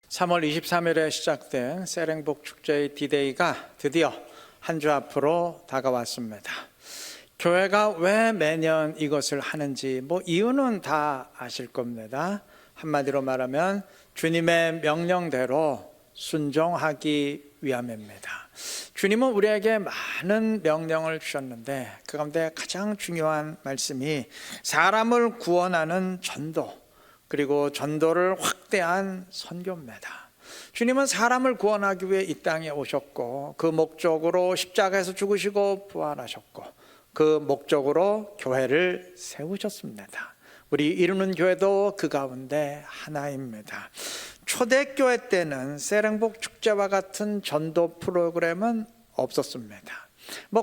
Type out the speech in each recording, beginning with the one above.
3월 23일에 시작된 세렝복 축제의 디데이가 드디어 한 주 앞으로 다가왔습니다. 교회가 왜 매년 이것을 하는지 이유는 다 아실 겁니다. 한마디로 말하면 주님의 명령대로 순종하기 위함입니다. 주님은 우리에게 많은 명령을 주셨는데 그 가운데 가장 중요한 말씀이 사람을 구원하는 전도, 그리고 전도를 확대한 선교입니다. 주님은 사람을 구원하기 위해 이 땅에 오셨고 그 목적으로 십자가에서 죽으시고 부활하셨고 그 목적으로 교회를 세우셨습니다. 우리 이루는 교회도 그 가운데 하나입니다. 초대교회 때는 세렝복 축제와 같은 전도 프로그램은 없었습니다.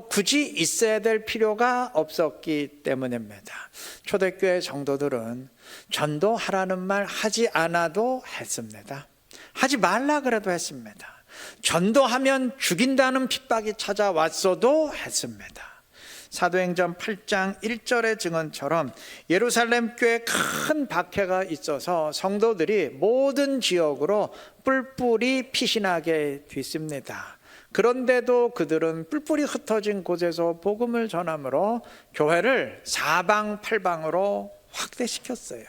굳이 있어야 될 필요가 없었기 때문입니다. 초대교회 성도들은 전도하라는 말 하지 않아도 했습니다. 하지 말라 그래도 했습니다. 전도하면 죽인다는 핍박이 찾아왔어도 했습니다. 사도행전 8장 1절의 증언처럼 예루살렘 교회에 큰 박해가 있어서 성도들이 모든 지역으로 뿔뿔이 피신하게 됐습니다. 그런데도 그들은 뿔뿔이 흩어진 곳에서 복음을 전함으로 교회를 사방팔방으로 확대시켰어요.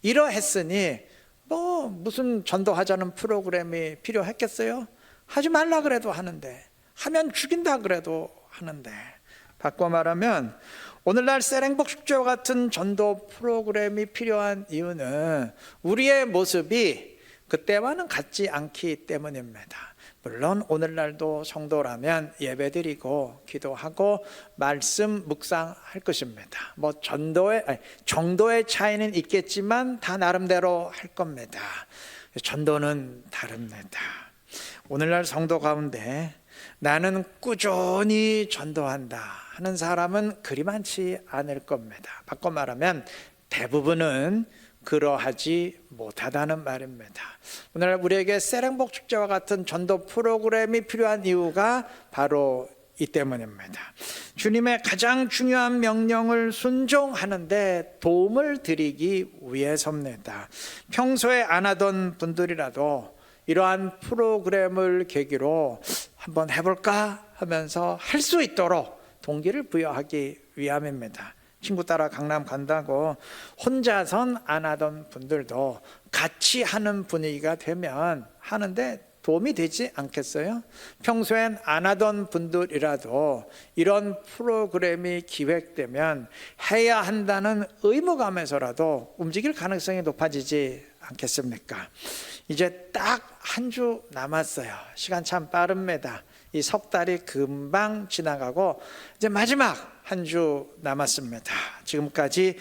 이러했으니 무슨 전도하자는 프로그램이 필요했겠어요? 하지 말라 그래도 하는데, 하면 죽인다 그래도 하는데. 바꿔 말하면 오늘날 세렝복 축제와 같은 전도 프로그램이 필요한 이유는 우리의 모습이 그때와는 같지 않기 때문입니다. 물론 오늘날도 성도라면 예배드리고 기도하고 말씀 묵상할 것입니다. 정도의 차이는 있겠지만 다 나름대로 할 겁니다. 전도는 다릅니다. 오늘날 성도 가운데 나는 꾸준히 전도한다 하는 사람은 그리 많지 않을 겁니다. 바꿔 말하면 대부분은 그러하지 못하다는 말입니다. 오늘 우리에게 세렝복 축제와 같은 전도 프로그램이 필요한 이유가 바로 이 때문입니다. 주님의 가장 중요한 명령을 순종하는데 도움을 드리기 위해서입니다. 평소에 안 하던 분들이라도 이러한 프로그램을 계기로 한번 해볼까 하면서 할 수 있도록 동기를 부여하기 위함입니다. 친구 따라 강남 간다고 혼자선 안 하던 분들도 같이 하는 분위기가 되면 하는데 도움이 되지 않겠어요? 평소엔 안 하던 분들이라도 이런 프로그램이 기획되면 해야 한다는 의무감에서라도 움직일 가능성이 높아지지 않겠습니까? 이제 딱 한 주 남았어요. 시간 참 빠릅니다. 이 석 달이 금방 지나가고 이제 마지막 한 주 남았습니다. 지금까지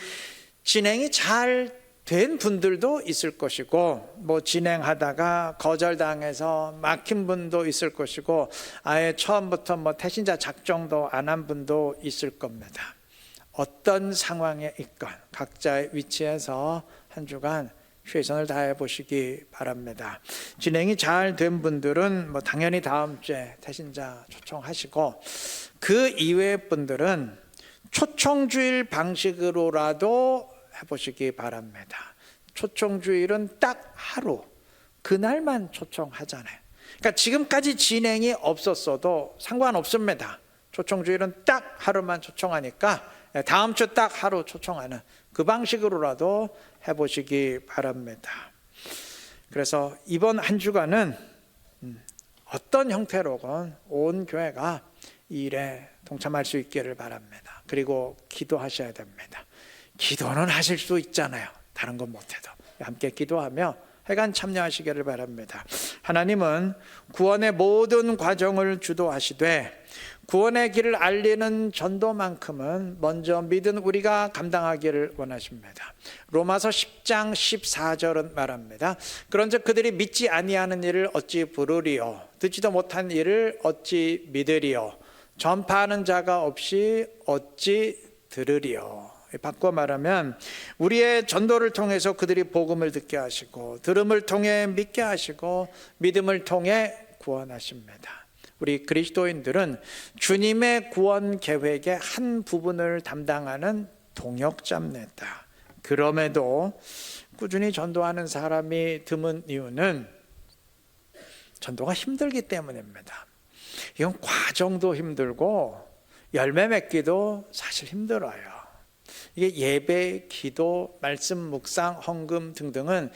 진행이 잘 된 분들도 있을 것이고 진행하다가 거절당해서 막힌 분도 있을 것이고 아예 처음부터 태신자 작정도 안 한 분도 있을 겁니다. 어떤 상황에 있건 각자의 위치에서 한 주간 최선을 다해 보시기 바랍니다. 진행이 잘 된 분들은 당연히 다음 주에 태신자 초청하시고 그 이외의 분들은 초청주일 방식으로라도 해보시기 바랍니다. 초청주일은 딱 하루, 그날만 초청하잖아요. 그러니까 지금까지 진행이 없었어도 상관없습니다. 초청주일은 딱 하루만 초청하니까 다음 주 딱 하루 초청하는 그 방식으로라도 해보시기 바랍니다. 그래서 이번 한 주간은 어떤 형태로건 온 교회가 이 일에 동참할 수 있기를 바랍니다. 그리고 기도하셔야 됩니다. 기도는 하실 수 있잖아요. 다른 건 못해도 함께 기도하며 회관 참여하시기를 바랍니다. 하나님은 구원의 모든 과정을 주도하시되 구원의 길을 알리는 전도만큼은 먼저 믿은 우리가 감당하기를 원하십니다. 로마서 10장 14절은 말합니다. 그런즉 그들이 믿지 아니하는 일을 어찌 부르리요, 듣지도 못한 일을 어찌 믿으리요, 전파하는 자가 없이 어찌 들으리요. 바꿔 말하면 우리의 전도를 통해서 그들이 복음을 듣게 하시고 들음을 통해 믿게 하시고 믿음을 통해 구원하십니다. 우리 그리스도인들은 주님의 구원 계획의 한 부분을 담당하는 동역자입니다. 그럼에도 꾸준히 전도하는 사람이 드문 이유는 전도가 힘들기 때문입니다. 이건 과정도 힘들고 열매 맺기도 사실 힘들어요. 이게 예배, 기도, 말씀, 묵상, 헌금 등등은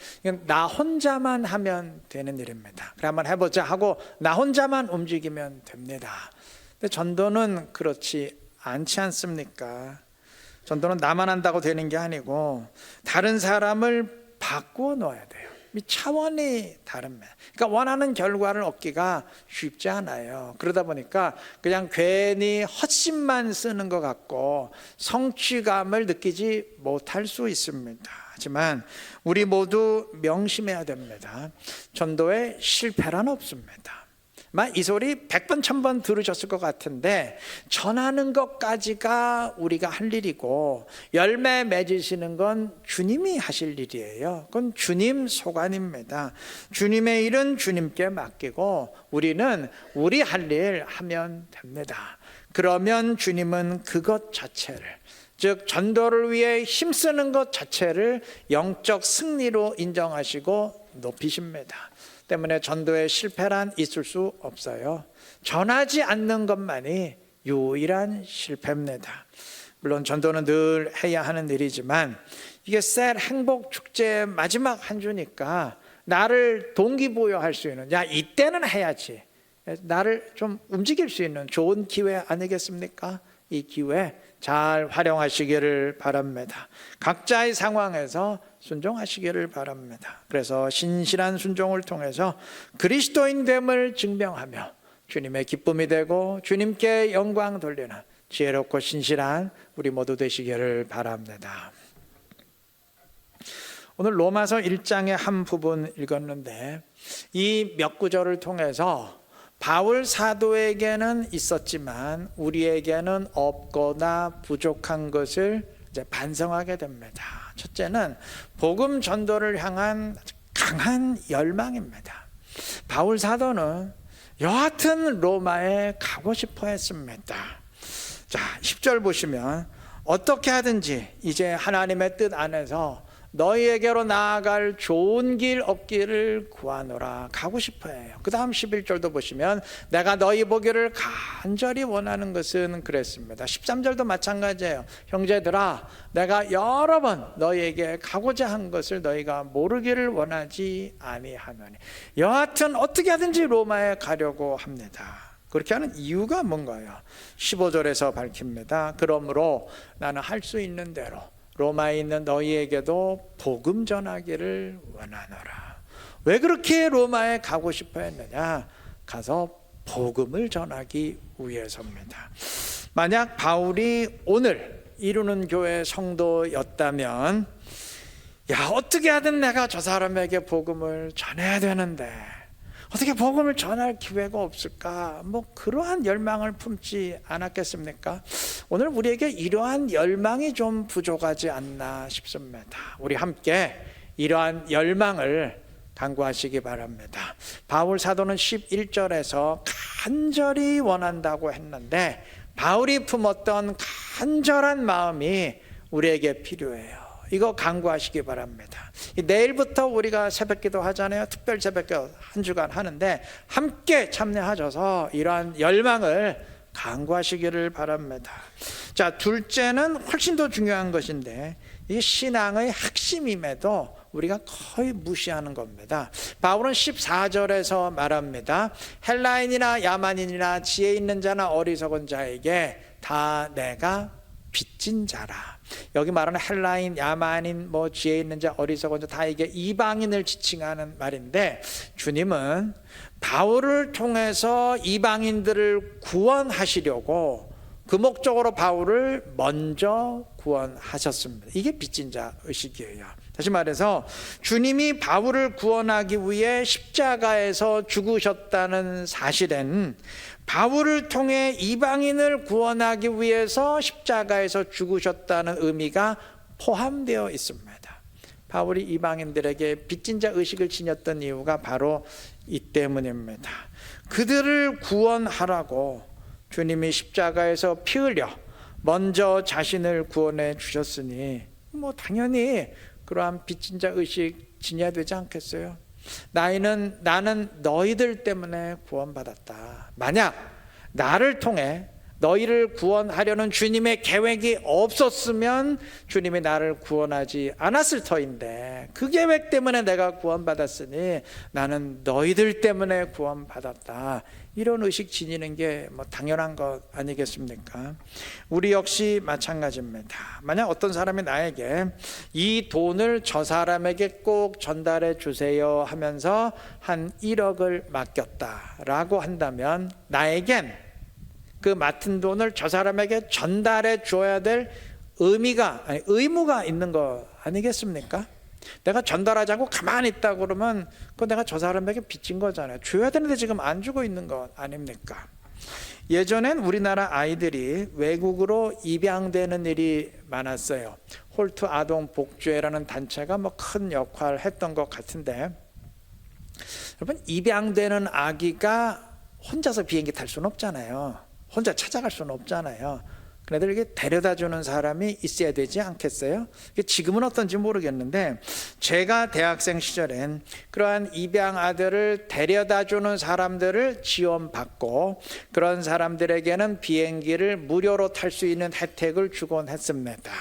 나 혼자만 하면 되는 일입니다. 그래 한번 해보자 하고 나 혼자만 움직이면 됩니다. 근데 전도는 그렇지 않지 않습니까? 전도는 나만 한다고 되는 게 아니고 다른 사람을 바꾸어 놓아야 돼요. 이 차원이 다릅니다. 그러니까 원하는 결과를 얻기가 쉽지 않아요. 그러다 보니까 그냥 괜히 헛심만 쓰는 것 같고 성취감을 느끼지 못할 수 있습니다. 하지만 우리 모두 명심해야 됩니다. 전도에 실패란 없습니다. 이 소리 100번 1000번 들으셨을 것 같은데 전하는 것까지가 우리가 할 일이고 열매 맺으시는 건 주님이 하실 일이에요. 그건 주님 소관입니다. 주님의 일은 주님께 맡기고 우리는 우리 할 일 하면 됩니다. 그러면 주님은 그것 자체를, 즉 전도를 위해 힘쓰는 것 자체를 영적 승리로 인정하시고 높이십니다. 때문에 전도에 실패란 있을 수 없어요. 전하지 않는 것만이 유일한 실패입니다. 물론 전도는 늘 해야 하는 일이지만 이게 셀 행복 축제 마지막 한 주니까 나를 동기부여할 수 있는, 야 이때는 해야지, 나를 좀 움직일 수 있는 좋은 기회 아니겠습니까? 이 기회 잘 활용하시기를 바랍니다. 각자의 상황에서 순종하시기를 바랍니다. 그래서 신실한 순종을 통해서 그리스도인됨을 증명하며 주님의 기쁨이 되고 주님께 영광 돌리는 지혜롭고 신실한 우리 모두 되시기를 바랍니다. 오늘 로마서 1장의 한 부분 읽었는데 이 몇 구절을 통해서 바울 사도에게는 있었지만 우리에게는 없거나 부족한 것을 이제 반성하게 됩니다. 첫째는 복음 전도를 향한 강한 열망입니다. 바울 사도는 여하튼 로마에 가고 싶어 했습니다. 자, 10절 보시면 어떻게 하든지 이제 하나님의 뜻 안에서 너희에게로 나아갈 좋은 길 얻기를 구하노라. 가고 싶어 해요. 그 다음 11절도 보시면 내가 너희 보기를 간절히 원하는 것은 그랬습니다. 13절도 마찬가지예요. 형제들아 내가 여러 번 너희에게 가고자 한 것을 너희가 모르기를 원하지 아니하노니. 여하튼 어떻게 하든지 로마에 가려고 합니다. 그렇게 하는 이유가 뭔가요? 15절에서 밝힙니다. 그러므로 나는 할 수 있는 대로 로마에 있는 너희에게도 복음 전하기를 원하노라. 왜 그렇게 로마에 가고 싶어 했느냐? 가서 복음을 전하기 위해서입니다. 만약 바울이 오늘 이루는 교회 성도였다면 야 어떻게 하든 내가 저 사람에게 복음을 전해야 되는데 어떻게 복음을 전할 기회가 없을까? 그러한 열망을 품지 않았겠습니까? 오늘 우리에게 이러한 열망이 좀 부족하지 않나 싶습니다. 우리 함께 이러한 열망을 강구하시기 바랍니다. 바울 사도는 11절에서 간절히 원한다고 했는데 바울이 품었던 간절한 마음이 우리에게 필요해요. 이거 강구하시기 바랍니다. 내일부터 우리가 새벽기도 하잖아요. 특별 새벽기도 한 주간 하는데 함께 참여하셔서 이러한 열망을 강구하시기를 바랍니다. 자, 둘째는 훨씬 더 중요한 것인데 이 신앙의 핵심임에도 우리가 거의 무시하는 겁니다. 바울은 14절에서 말합니다. 헬라인이나 야만인이나 지혜 있는 자나 어리석은 자에게 다 내가 빚진 자라. 여기 말하는 헬라인, 야만인, 지혜 있는 자, 어리석은 자 다 이게 이방인을 지칭하는 말인데 주님은 바울을 통해서 이방인들을 구원하시려고 그 목적으로 바울을 먼저 구원하셨습니다. 이게 빚진 자 의식이에요. 다시 말해서 주님이 바울을 구원하기 위해 십자가에서 죽으셨다는 사실은 바울을 통해 이방인을 구원하기 위해서 십자가에서 죽으셨다는 의미가 포함되어 있습니다. 바울이 이방인들에게 빚진 자 의식을 지녔던 이유가 바로 이 때문입니다. 그들을 구원하라고 주님이 십자가에서 피 흘려 먼저 자신을 구원해 주셨으니 당연히 그러한 빚진 자 의식 지녀야 되지 않겠어요? 나는 너희들 때문에 구원받았다. 만약 나를 통해 너희를 구원하려는 주님의 계획이 없었으면 주님이 나를 구원하지 않았을 터인데 그 계획 때문에 내가 구원받았으니 나는 너희들 때문에 구원받았다. 이런 의식 지니는 게 당연한 것 아니겠습니까? 우리 역시 마찬가지입니다. 만약 어떤 사람이 나에게 이 돈을 저 사람에게 꼭 전달해 주세요 하면서 한 1억을 맡겼다라고 한다면 나에겐 그 맡은 돈을 저 사람에게 전달해 줘야 될 의무가 있는 거 아니겠습니까? 내가 전달하지 않고 가만히 있다 그러면 그건 내가 저 사람에게 빚진 거잖아요. 줘야 되는데 지금 안 주고 있는 것 아닙니까? 예전엔 우리나라 아이들이 외국으로 입양되는 일이 많았어요. 홀트 아동 복주회라는 단체가 큰 역할을 했던 것 같은데, 여러분, 입양되는 아기가 혼자서 비행기 탈 수는 없잖아요. 혼자 찾아갈 수는 없잖아요. 그네들에게 데려다주는 사람이 있어야 되지 않겠어요? 지금은 어떤지 모르겠는데 제가 대학생 시절엔 그러한 입양 아들을 데려다주는 사람들을 지원받고 그런 사람들에게는 비행기를 무료로 탈 수 있는 혜택을 주곤 했습니다.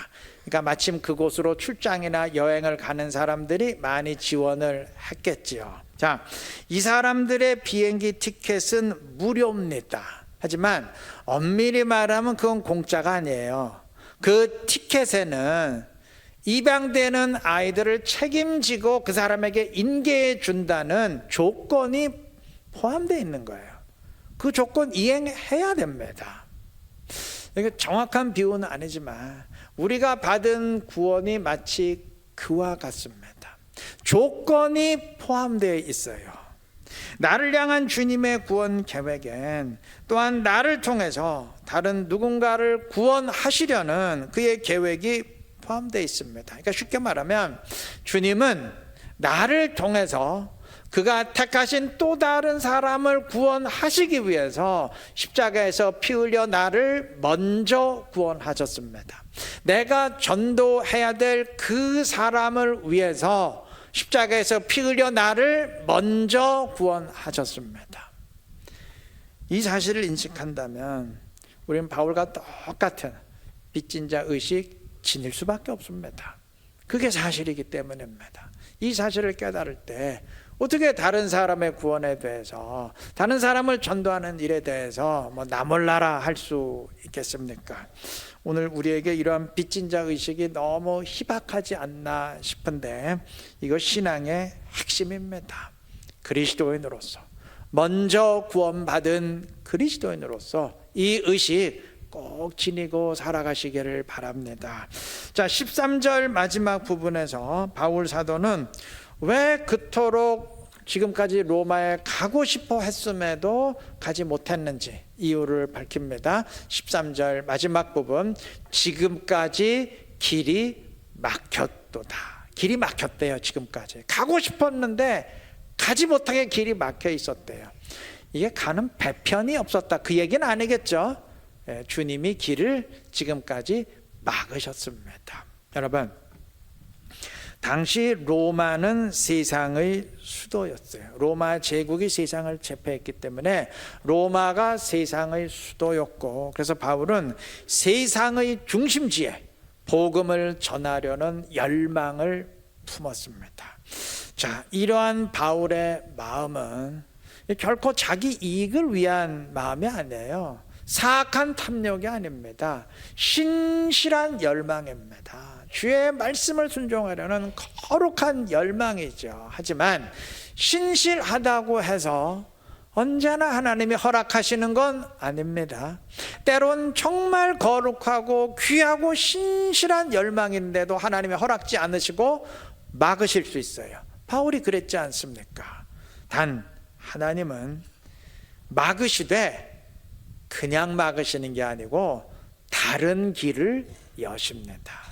그러니까 마침 그곳으로 출장이나 여행을 가는 사람들이 많이 지원을 했겠지요. 자, 이 사람들의 비행기 티켓은 무료입니다. 하지만 엄밀히 말하면 그건 공짜가 아니에요. 그 티켓에는 입양되는 아이들을 책임지고 그 사람에게 인계해 준다는 조건이 포함되어 있는 거예요. 그 조건 이행해야 됩니다. 이게 정확한 비유는 아니지만 우리가 받은 구원이 마치 그와 같습니다. 조건이 포함되어 있어요. 나를 향한 주님의 구원 계획엔 또한 나를 통해서 다른 누군가를 구원하시려는 그의 계획이 포함되어 있습니다. 그러니까 쉽게 말하면 주님은 나를 통해서 그가 택하신 또 다른 사람을 구원하시기 위해서 십자가에서 피 흘려 나를 먼저 구원하셨습니다. 내가 전도해야 될 그 사람을 위해서 십자가에서 피 흘려 나를 먼저 구원하셨습니다. 이 사실을 인식한다면 우리는 바울과 똑같은 빚진 자 의식 지닐 수밖에 없습니다. 그게 사실이기 때문입니다. 이 사실을 깨달을 때 어떻게 다른 사람의 구원에 대해서, 다른 사람을 전도하는 일에 대해서 나 몰라라 할 수 있겠습니까? 오늘 우리에게 이러한 빚진 자 의식이 너무 희박하지 않나 싶은데 이거 신앙의 핵심입니다. 그리스도인으로서, 먼저 구원받은 그리스도인으로서 이 의식 꼭 지니고 살아가시기를 바랍니다. 자, 13절 마지막 부분에서 바울 사도는 왜 그토록 지금까지 로마에 가고 싶어 했음에도 가지 못했는지 이유를 밝힙니다. 13절 마지막 부분, 지금까지 길이 막혔도다. 길이 막혔대요. 지금까지 가고 싶었는데 가지 못하게 길이 막혀 있었대요. 이게 가는 배편이 없었다, 그 얘기는 아니겠죠. 주님이 길을 지금까지 막으셨습니다. 여러분, 당시 로마는 세상의 수도였어요. 로마 제국이 세상을 제패했기 때문에 로마가 세상의 수도였고, 그래서 바울은 세상의 중심지에 복음을 전하려는 열망을 품었습니다. 자, 이러한 바울의 마음은 결코 자기 이익을 위한 마음이 아니에요. 사악한 탐욕이 아닙니다. 신실한 열망입니다. 주의 말씀을 순종하려는 거룩한 열망이죠. 하지만 신실하다고 해서 언제나 하나님이 허락하시는 건 아닙니다. 때론 정말 거룩하고 귀하고 신실한 열망인데도 하나님이 허락지 않으시고 막으실 수 있어요. 바울이 그랬지 않습니까? 단 하나님은 막으시되 그냥 막으시는 게 아니고 다른 길을 여십니다.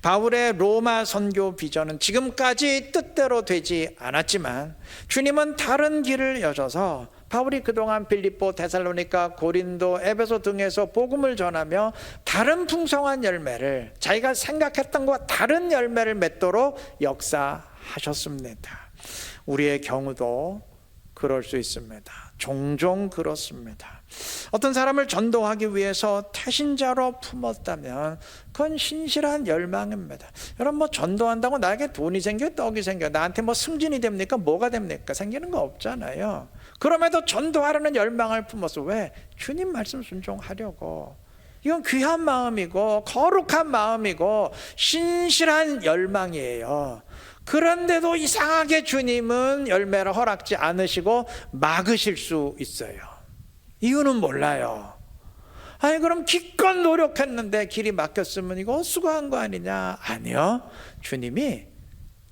바울의 로마 선교 비전은 지금까지 뜻대로 되지 않았지만 주님은 다른 길을 여셔서 바울이 그동안 빌립보, 데살로니가, 고린도, 에베소 등에서 복음을 전하며 다른 풍성한 열매를, 자기가 생각했던 것과 다른 열매를 맺도록 역사하셨습니다. 하셨습니다. 우리의 경우도 그럴 수 있습니다. 종종 그렇습니다. 어떤 사람을 전도하기 위해서 태신자로 품었다면 그건 신실한 열망입니다. 여러분, 뭐 전도한다고 나에게 돈이 생겨, 떡이 생겨, 나한테 뭐 승진이 됩니까? 뭐가 됩니까? 생기는 거 없잖아요. 그럼에도 전도하려는 열망을 품어서, 왜? 주님 말씀 순종하려고. 이건 귀한 마음이고 거룩한 마음이고 신실한 열망이에요. 그런데도 이상하게 주님은 열매를 허락지 않으시고 막으실 수 있어요. 이유는 몰라요. 아니, 그럼 기껏 노력했는데 길이 막혔으면 이거 수고한 거 아니냐? 아니요, 주님이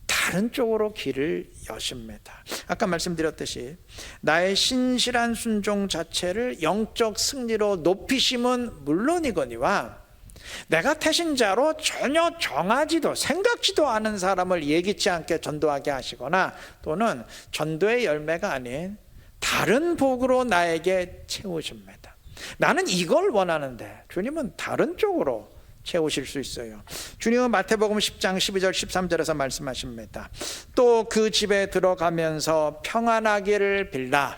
다른 쪽으로 길을 여십니다. 아까 말씀드렸듯이 나의 신실한 순종 자체를 영적 승리로 높이심은 물론이거니와 내가 태신자로 전혀 정하지도 생각지도 않은 사람을 예기치 않게 전도하게 하시거나, 또는 전도의 열매가 아닌 다른 복으로 나에게 채우십니다. 나는 이걸 원하는데 주님은 다른 쪽으로 채우실 수 있어요. 주님은 마태복음 10장 12절 13절에서 말씀하십니다. 또 그 집에 들어가면서 평안하기를 빌라.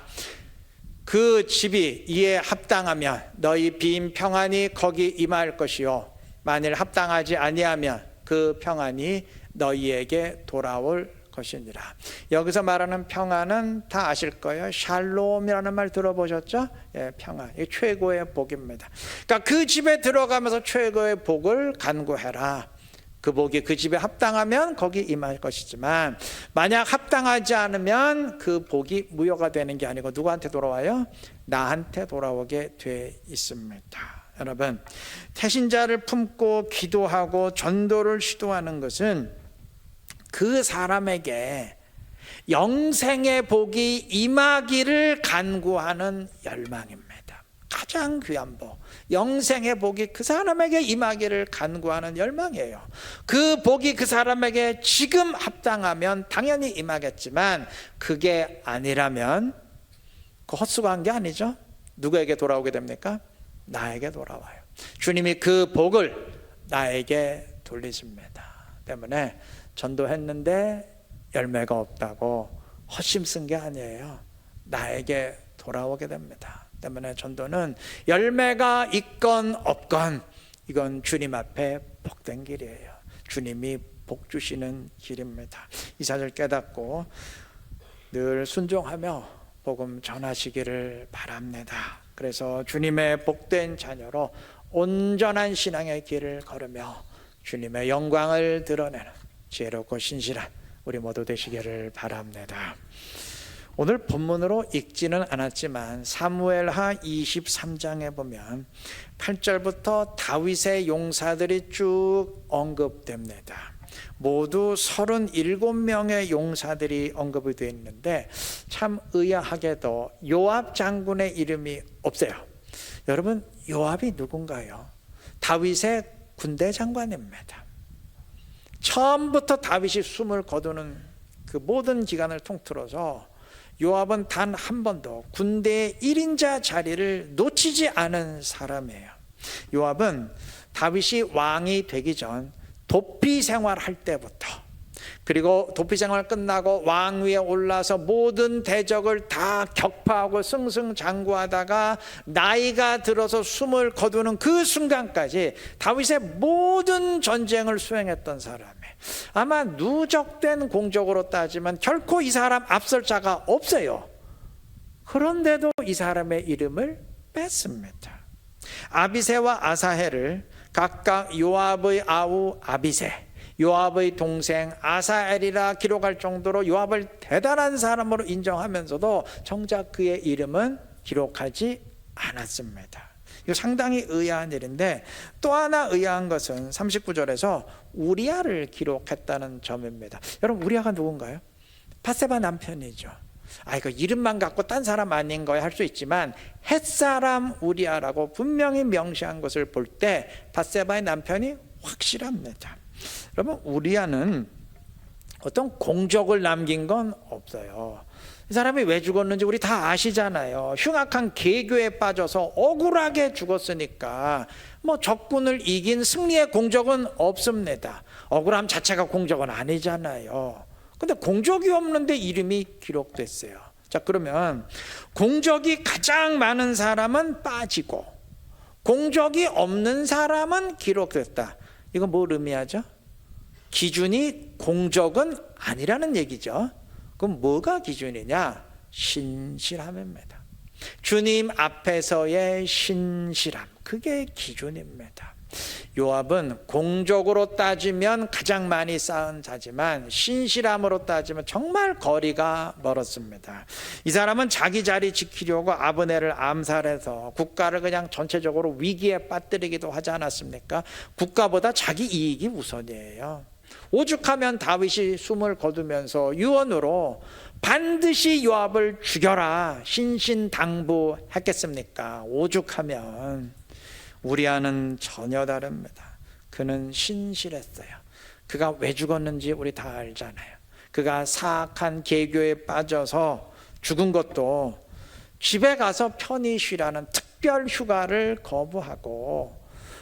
그 집이 이에 합당하면 너희 빈 평안이 거기 임할 것이요, 만일 합당하지 아니하면 그 평안이 너희에게 돌아올 것이니라. 여기서 말하는 평안은 다 아실 거예요. 샬롬이라는 말 들어보셨죠? 예, 평안. 이게 최고의 복입니다. 그러니까 그 집에 들어가면서 최고의 복을 간구해라. 그 복이 그 집에 합당하면 거기 임할 것이지만, 만약 합당하지 않으면 그 복이 무효가 되는 게 아니고 누구한테 돌아와요? 나한테 돌아오게 돼 있습니다. 여러분, 태신자를 품고 기도하고 전도를 시도하는 것은 그 사람에게 영생의 복이 임하기를 간구하는 열망입니다. 가장 귀한 복, 영생의 복이 그 사람에게 임하기를 간구하는 열망이에요. 그 복이 그 사람에게 지금 합당하면 당연히 임하겠지만, 그게 아니라면 그 헛수고한 게 아니죠. 누구에게 돌아오게 됩니까? 나에게 돌아와요. 주님이 그 복을 나에게 돌리십니다. 때문에 전도했는데 열매가 없다고 헛심 쓴 게 아니에요. 나에게 돌아오게 됩니다. 때문에 전도는 열매가 있건 없건 이건 주님 앞에 복된 길이에요. 주님이 복 주시는 길입니다. 이 사실 깨닫고 늘 순종하며 복음 전하시기를 바랍니다. 그래서 주님의 복된 자녀로 온전한 신앙의 길을 걸으며 주님의 영광을 드러내는 지혜롭고 신실한 우리 모두 되시기를 바랍니다. 오늘 본문으로 읽지는 않았지만 사무엘하 23장에 보면 8절부터 다윗의 용사들이 쭉 언급됩니다. 모두 37명의 용사들이 언급이 되어 있는데, 참 의아하게도 요압 장군의 이름이 없어요. 여러분, 요압이 누군가요? 다윗의 군대 장관입니다. 처음부터 다윗이 숨을 거두는 그 모든 기간을 통틀어서 요압은 단 한 번도 군대의 1인자 자리를 놓치지 않은 사람이에요. 요압은 다윗이 왕이 되기 전 도피 생활할 때부터, 그리고 도피 생활 끝나고 왕 위에 올라서 모든 대적을 다 격파하고 승승장구하다가 나이가 들어서 숨을 거두는 그 순간까지 다윗의 모든 전쟁을 수행했던 사람이에요. 아마 누적된 공적으로 따지면 결코 이 사람 앞설 자가 없어요. 그런데도 이 사람의 이름을 뺐습니다. 아비새와 아사헬을 각각 요압의 아우 아비새, 요압의 동생 아사엘이라 기록할 정도로 요압을 대단한 사람으로 인정하면서도 정작 그의 이름은 기록하지 않았습니다. 이거 상당히 의아한 일인데, 또 하나 의아한 것은 39절에서 우리아를 기록했다는 점입니다. 여러분, 우리아가 누군가요? 밧세바 남편이죠. 이거 이름만 갖고 딴 사람 아닌 거야 할 수 있지만, 햇사람 우리아라고 분명히 명시한 것을 볼 때 밧세바의 남편이 확실합니다. 여러분, 우리아는 어떤 공적을 남긴 건 없어요. 이 사람이 왜 죽었는지 우리 다 아시잖아요. 흉악한 계교에 빠져서 억울하게 죽었으니까 뭐 적군을 이긴 승리의 공적은 없습니다. 억울함 자체가 공적은 아니잖아요. 근데 공적이 없는데 이름이 기록됐어요. 자, 그러면 공적이 가장 많은 사람은 빠지고 공적이 없는 사람은 기록됐다. 이건 뭘 의미하죠? 기준이 공적은 아니라는 얘기죠. 그럼 뭐가 기준이냐? 신실함입니다. 주님 앞에서의 신실함, 그게 기준입니다. 요압은 공적으로 따지면 가장 많이 쌓은 자지만 신실함으로 따지면 정말 거리가 멀었습니다. 이 사람은 자기 자리 지키려고 아브넬을 암살해서 국가를 그냥 전체적으로 위기에 빠뜨리기도 하지 않았습니까? 국가보다 자기 이익이 우선이에요. 오죽하면 다윗이 숨을 거두면서 유언으로 반드시 요압을 죽여라 신신당부했겠습니까? 오죽하면. 우리와는 전혀 다릅니다. 그는 신실했어요. 그가 왜 죽었는지 우리 다 알잖아요. 그가 사악한 계교에 빠져서 죽은 것도 집에 가서 편히 쉬라는 특별 휴가를 거부하고,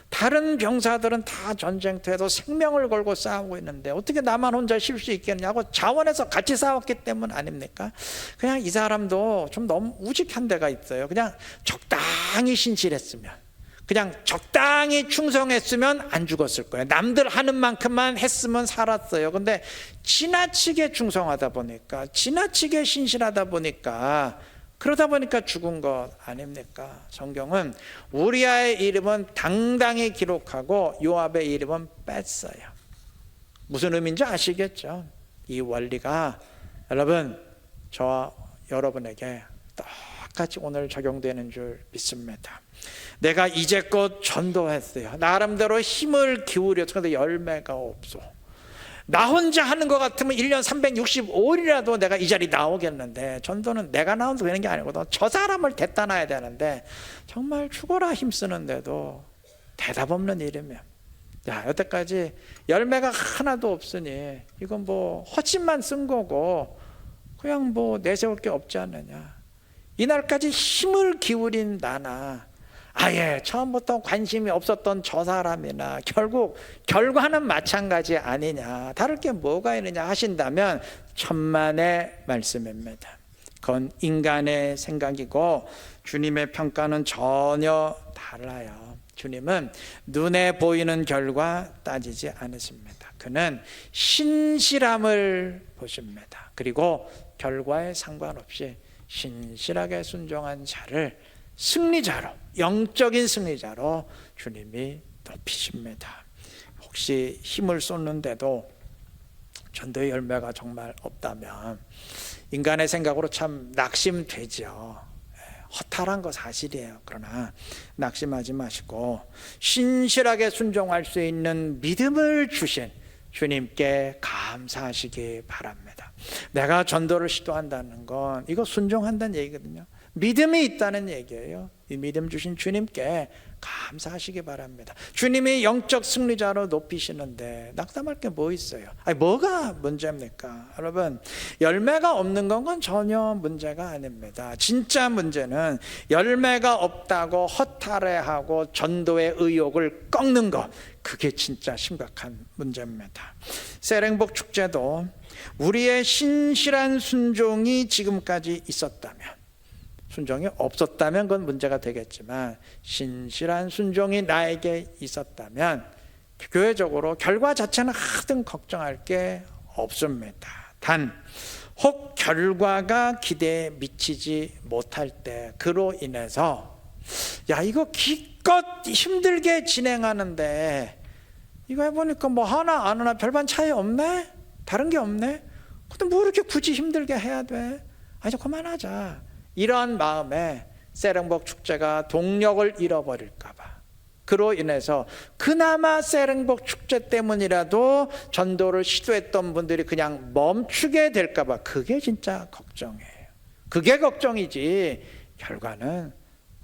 다른 병사들은 다 전쟁터에서 생명을 걸고 싸우고 있는데 어떻게 나만 혼자 쉴 수 있겠냐고 자원해서 같이 싸웠기 때문 아닙니까? 그냥 이 사람도 좀 너무 우직한 데가 있어요. 그냥 적당히 신실했으면, 그냥 적당히 충성했으면 안 죽었을 거예요. 남들 하는 만큼만 했으면 살았어요. 근데 지나치게 충성하다 보니까, 지나치게 신실하다 보니까, 그러다 보니까 죽은 것 아닙니까? 성경은 우리아의 이름은 당당히 기록하고 요압의 이름은 뺐어요. 무슨 의미인지 아시겠죠? 이 원리가 여러분, 저와 여러분에게 똑같이 오늘 적용되는 줄 믿습니다. 내가 이제껏 전도했어요. 나름대로 힘을 기울여서 근데 열매가 없어. 나 혼자 하는 것 같으면 1년 365일이라도 내가 이 자리 나오겠는데, 전도는 내가 나와도 되는 게 아니거든. 저 사람을 데리다 놔야 되는데 정말 죽어라 힘쓰는데도 대답 없는 일이면, 야, 여태까지 열매가 하나도 없으니 이건 뭐 헛심만 쓴 거고 그냥 뭐 내세울 게 없지 않느냐. 이날까지 힘을 기울인 나나 아예 처음부터 관심이 없었던 저 사람이나 결국 결과는 마찬가지 아니냐, 다를 게 뭐가 있느냐 하신다면 천만의 말씀입니다. 그건 인간의 생각이고 주님의 평가는 전혀 달라요. 주님은 눈에 보이는 결과 따지지 않으십니다. 그는 신실함을 보십니다. 그리고 결과에 상관없이 신실하게 순종한 자를 승리자로, 영적인 승리자로 주님이 높이십니다. 혹시 힘을 쏟는데도 전도의 열매가 정말 없다면 인간의 생각으로 참 낙심되죠. 허탈한 거 사실이에요. 그러나 낙심하지 마시고 신실하게 순종할 수 있는 믿음을 주신 주님께 감사하시기 바랍니다. 내가 전도를 시도한다는 건 이거 순종한다는 얘기거든요. 믿음이 있다는 얘기예요. 이 믿음 주신 주님께 감사하시기 바랍니다. 주님이 영적 승리자로 높이시는데 낙담할 게 뭐 있어요? 아니, 뭐가 문제입니까? 여러분, 열매가 없는 건 전혀 문제가 아닙니다. 진짜 문제는 열매가 없다고 허탈해하고 전도의 의욕을 꺾는 것, 그게 진짜 심각한 문제입니다. 세렝복 축제도 우리의 신실한 순종이 지금까지 있었다면, 순종이 없었다면 그건 문제가 되겠지만 신실한 순종이 나에게 있었다면 교회적으로 결과 자체는 하등 걱정할 게 없습니다. 단 혹 결과가 기대에 미치지 못할 때 그로 인해서 야, 이거 기껏 힘들게 진행하는데 이거 해보니까 뭐 하나 안 하나 별반 차이 없네? 다른 게 없네? 근데 뭐 이렇게 굳이 힘들게 해야 돼? 아니, 그만하자. 이러한 마음에 세렝복 축제가 동력을 잃어버릴까 봐, 그로 인해서 그나마 세렝복 축제 때문이라도 전도를 시도했던 분들이 그냥 멈추게 될까 봐, 그게 진짜 걱정이에요. 그게 걱정이지 결과는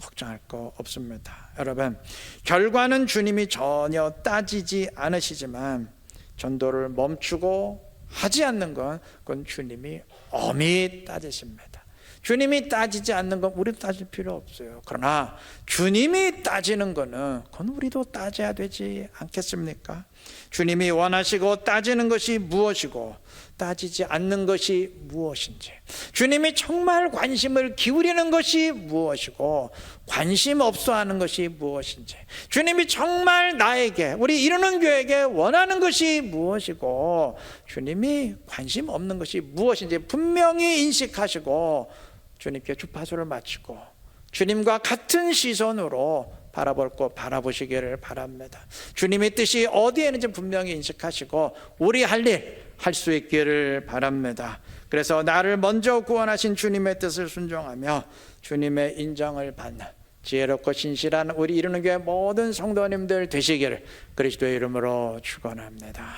걱정할 거 없습니다. 여러분, 결과는 주님이 전혀 따지지 않으시지만 전도를 멈추고 하지 않는 건 그건 주님이 엄히 따지십니다. 주님이 따지지 않는 건 우리도 따질 필요 없어요. 그러나 주님이 따지는 거는 그건 우리도 따져야 되지 않겠습니까? 주님이 원하시고 따지는 것이 무엇이고 따지지 않는 것이 무엇인지, 주님이 정말 관심을 기울이는 것이 무엇이고 관심 없어 하는 것이 무엇인지, 주님이 정말 나에게, 우리 이루는 교회에게 원하는 것이 무엇이고 주님이 관심 없는 것이 무엇인지 분명히 인식하시고 주님께 주파수를 맞추고 주님과 같은 시선으로 바라보시기를 바랍니다. 주님의 뜻이 어디에 있는지 분명히 인식하시고 우리 할 일 할 수 있기를 바랍니다. 그래서 나를 먼저 구원하신 주님의 뜻을 순종하며 주님의 인정을 받는 지혜롭고 신실한 우리 이루는 교회 모든 성도님들 되시기를 그리스도의 이름으로 축원합니다.